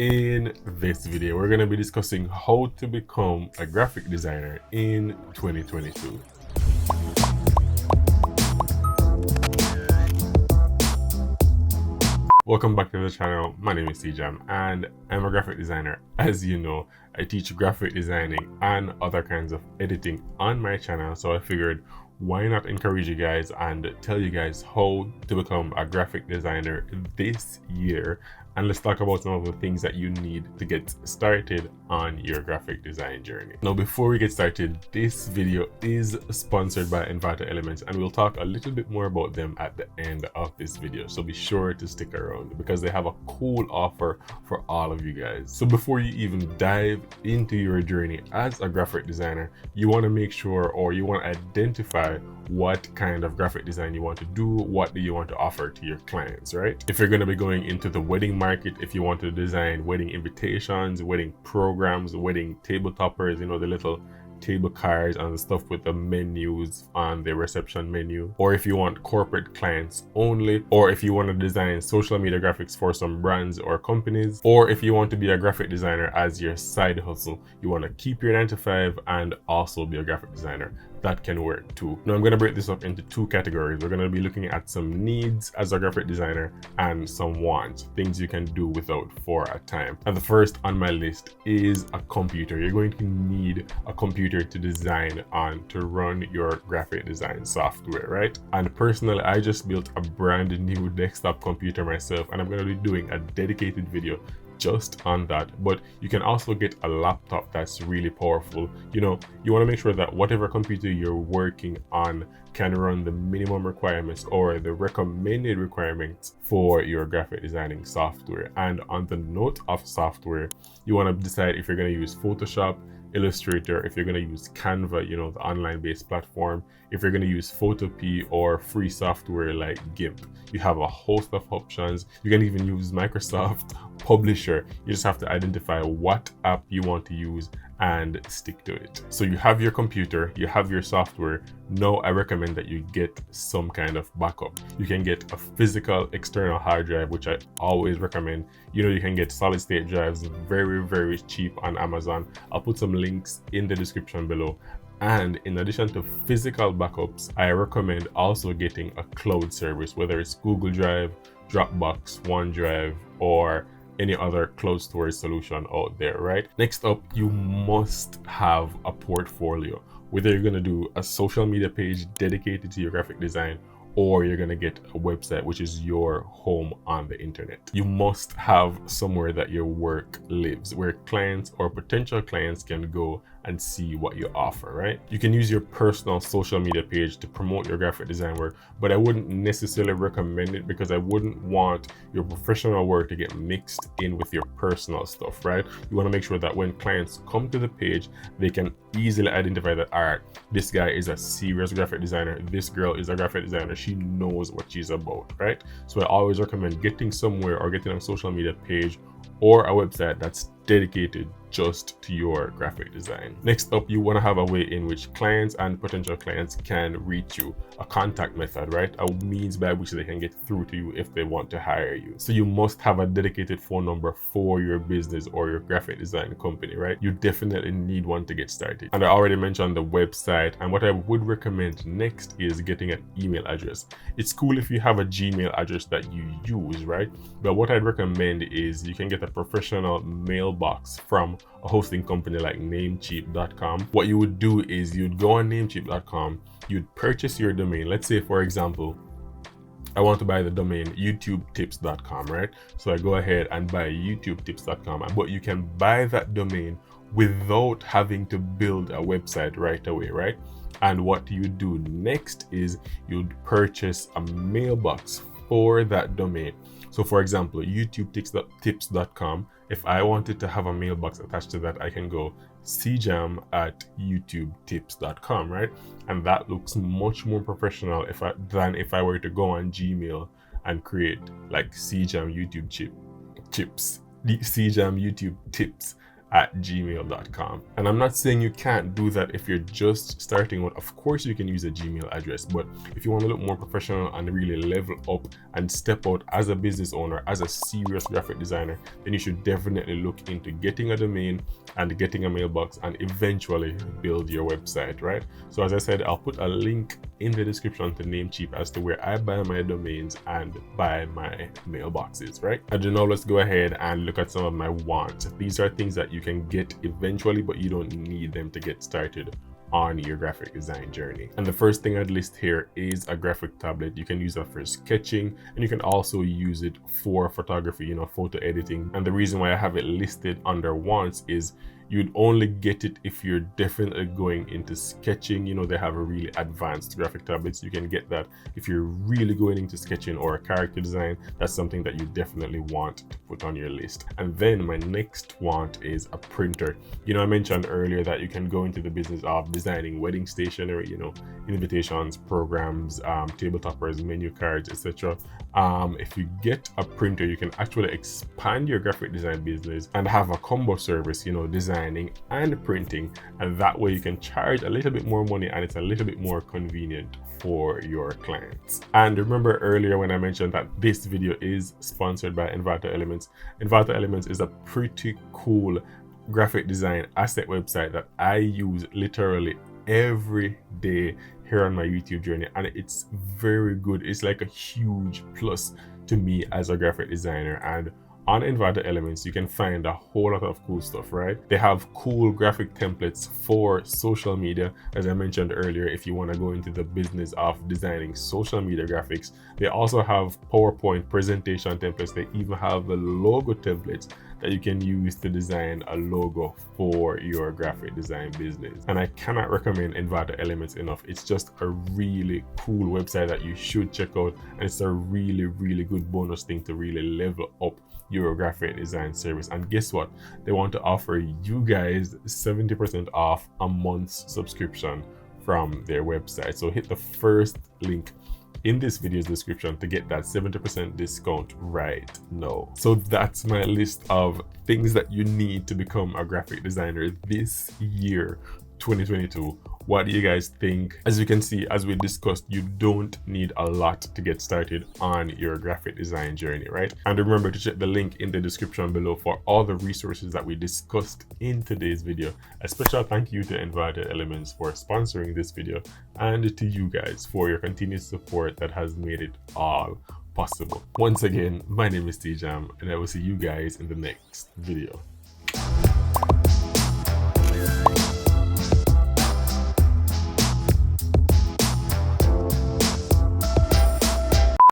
In this video, we're going to be discussing how to become a graphic designer in 2022. Welcome back to the channel. My name is Cjam and I'm a graphic designer. As you know, I teach graphic designing and other kinds of editing on my channel, so I figured why not encourage you guys and tell you guys how to become a graphic designer this year. And let's talk about some of the things that you need to get started on your graphic design journey. Now, before we get started, this video is sponsored by Envato Elements, and we'll talk a little bit more about them at the end of this video. So be sure to stick around because they have a cool offer for all of you guys. So before you even dive into your journey as a graphic designer, you want to make sure, or you want to identify what kind of graphic design you want to do, what do you want to offer to your clients, right? If you're going to be going into the wedding market, if you want to design wedding invitations, wedding programs, wedding table toppers, you know, the little table cards and the stuff with the menus on the reception menu, or if you want corporate clients only, or if you want to design social media graphics for some brands or companies, or if you want to be a graphic designer as your side hustle, you want to keep your 9-to-5 and also be a graphic designer, that can work too. Now I'm going to break this up into two categories. We're going to be looking at some needs as a graphic designer and some wants, things you can do without for a time. And the first on my list is a computer. You're going to need a computer to design on, to run your graphic design software, right? And personally, I just built a brand new desktop computer myself, and I'm going to be doing a dedicated video just on that. But you can also get a laptop that's really powerful. You know, you want to make sure that whatever computer you're working on can run the minimum requirements or the recommended requirements for your graphic designing software. And on the note of software, you want to decide if you're going to use Photoshop, Illustrator, if you're going to use Canva, you know, the online based platform, if you're going to use Photopea or free software like GIMP. You have a host of options. You can even use Microsoft Publisher. You just have to identify what app you want to use and stick to it. So you have your computer, you have your software. Now I recommend that you get some kind of backup. You can get a physical external hard drive, which I always recommend. You know, you can get solid state drives very cheap on Amazon. I'll put some links in the description below. And in addition to physical backups, I recommend also getting a cloud service, whether it's Google Drive, Dropbox, OneDrive, or any other cloud storage solution out there, right? Next up, you must have a portfolio. Whether you're gonna do a social media page dedicated to your graphic design, or you're gonna get a website, which is your home on the internet. You must have somewhere that your work lives, where clients or potential clients can go and see what you offer, right? You can use your personal social media page to promote your graphic design work, but I wouldn't necessarily recommend it because I wouldn't want your professional work to get mixed in with your personal stuff, right? You want to make sure that when clients come to the page, they can easily identify that, all right, this guy is a serious graphic designer, this girl is a graphic designer, she knows what she's about, right? So I always recommend getting somewhere or getting a social media page or a website that's dedicated just to your graphic design. Next up, you want to have a way in which clients and potential clients can reach you, a contact method, right? A means by which they can get through to you if they want to hire you. So you must have a dedicated phone number for your business or your graphic design company, right? You definitely need one to get started. And I already mentioned the website, and what I would recommend next is getting an email address. It's cool if you have a Gmail address that you use, right? But what I'd recommend is you can get a professional mailbox from a hosting company like Namecheap.com. What you would do is you'd go on Namecheap.com, you'd purchase your domain. Let's say, for example, I want to buy the domain youtubetips.com, right? So I go ahead and buy youtubetips.com, but you can buy that domain without having to build a website right away, right? And what you do next is you'd purchase a mailbox for that domain. So for example, youtubetips.com, if I wanted to have a mailbox attached to that, I can go Cjam at youtubetips.com, right? And that looks much more professional than if I were to go on Gmail and create like Cjam YouTube chips, Cjam YouTube tips gmail.com. And I'm not saying you can't do that if you're just starting out. Of course you can use a Gmail address, but if you want to look more professional and really level up and step out as a business owner, as a serious graphic designer, then you should definitely look into getting a domain and getting a mailbox and eventually build your website, right? So as I said, I'll put a link in the description to Namecheap as to where I buy my domains and buy my mailboxes, right? And now let's go ahead and look at some of my wants. These are things that you can get eventually, but you don't need them to get started on your graphic design journey. And the first thing I'd list here is a graphic tablet. You can use that for sketching, and you can also use it for photography, you know, photo editing. And the reason why I have it listed under wants is you'd only get it if you're definitely going into sketching. You know, they have a really advanced graphic tablets. You can get that if you're really going into sketching or character design. That's something that you definitely want to put on your list. And then my next want is a printer. You know, I mentioned earlier that you can go into the business of designing wedding stationery, you know, invitations, programs, table toppers, menu cards, etc. If you get a printer, you can actually expand your graphic design business and have a combo service, you know, designing and printing, and that way you can charge a little bit more money and it's a little bit more convenient for your clients. And remember earlier when I mentioned that this video is sponsored by Envato Elements. Envato Elements is a pretty cool graphic design asset website that I use literally every day here on my YouTube journey, and it's very good. It's like a huge plus to me as a graphic designer. And on Envato Elements, you can find a whole lot of cool stuff, right? They have cool graphic templates for social media. As I mentioned earlier, if you want to go into the business of designing social media graphics, they also have PowerPoint presentation templates. They even have the logo templates that you can use to design a logo for your graphic design business. And I cannot recommend Envato Elements enough. It's just a really cool website that you should check out, and it's a really, really good bonus thing to really level up your graphic design service. And guess what? They want to offer you guys 70% off a month's subscription from their website. So hit the first link in this video's description to get that 70% discount right now. So that's my list of things that you need to become a graphic designer this year, 2022. What do you guys think? As you can see, as we discussed, you don't need a lot to get started on your graphic design journey, right? And remember to check the link in the description below for all the resources that we discussed in today's video. A special thank you to Envato Elements for sponsoring this video, and to you guys for your continued support that has made it all possible. Once again, my name is Cjam, and I will see you guys in the next video.